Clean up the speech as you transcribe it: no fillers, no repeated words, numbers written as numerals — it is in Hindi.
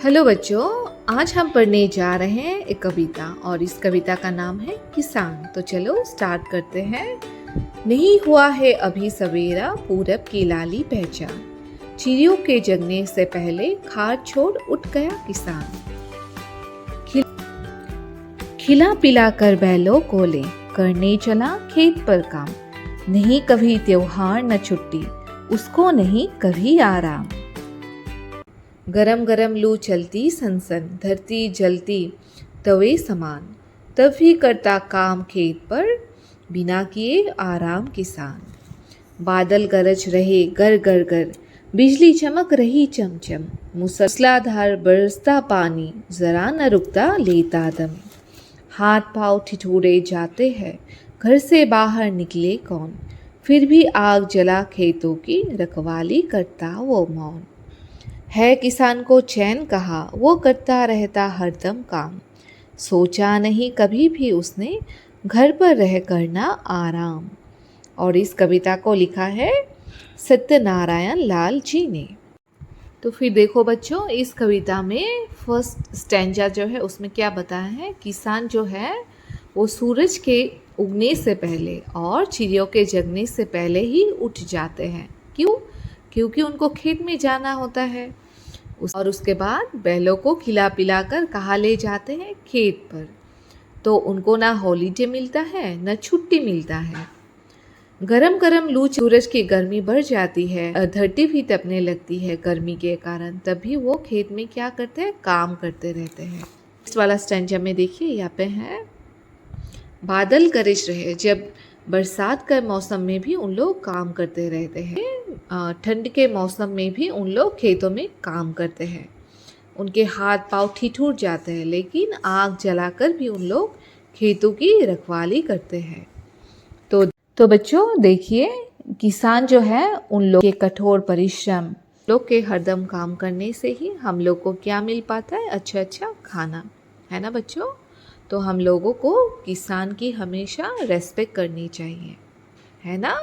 हेलो बच्चों, आज हम पढ़ने जा रहे हैं एक कविता और इस कविता का नाम है किसान। तो चलो स्टार्ट करते हैं। नहीं हुआ है अभी सवेरा, पूरब की लाली पहचान, चिड़ियों के जगने से पहले खाद छोड़ उठ गया किसान। खिला पिला कर बैलों को ले करने चला खेत पर काम, नहीं कभी त्योहार न छुट्टी, उसको नहीं कभी आराम। गरम गरम लू चलती सनसन, धरती जलती तवे समान, तब भी करता काम खेत पर, बिना किए आराम किसान। बादल गरज रहे गर गर गर, बिजली चमक रही चमचम, मूसलाधार बरसता पानी, जरा न रुकता लेता दम। हाथ पाँव ठिठुरे जाते हैं, घर से बाहर निकले कौन, फिर भी आग जला खेतों की रखवाली करता वो मौन। है किसान को चैन कहा, वो करता रहता हरदम काम, सोचा नहीं कभी भी उसने घर पर रह करना आराम। और इस कविता को लिखा है सत्यनारायण लाल जी ने। तो फिर देखो बच्चों, इस कविता में फर्स्ट स्टैंजा जो है उसमें क्या बताया है। किसान जो है वो सूरज के उगने से पहले और चिड़ियों के जगने से पहले ही उठ जाते हैं। क्यों? क्योंकि उनको खेत में जाना होता है। और उसके बाद बैलों को खिला पिला कर कहाँ ले जाते हैं? खेत पर। तो उनको ना हॉलीडे मिलता है न छुट्टी मिलता है। गरम गरम लू सूरज की गर्मी बढ़ जाती है, धरती भी तपने लगती है गर्मी के कारण, तब भी वो खेत में क्या करते हैं? काम करते रहते हैं। इस वाला स्टैंजा में देखिए, यहाँ पे है बादल गरज रहे, जब बरसात के मौसम में भी उन लोग काम करते रहते हैं, ठंड के मौसम में भी उन लोग खेतों में काम करते हैं। उनके हाथ पांव ठिठुर जाते हैं, लेकिन आग जलाकर भी उन लोग खेतों की रखवाली करते हैं। तो बच्चों देखिए, किसान जो है उन लोग के कठोर परिश्रम, लोग के हरदम काम करने से ही हम लोग को क्या मिल पाता है? अच्छा अच्छा खाना, है ना बच्चों। तो हम लोगों को किसान की हमेशा रेस्पेक्ट करनी चाहिए, है ना।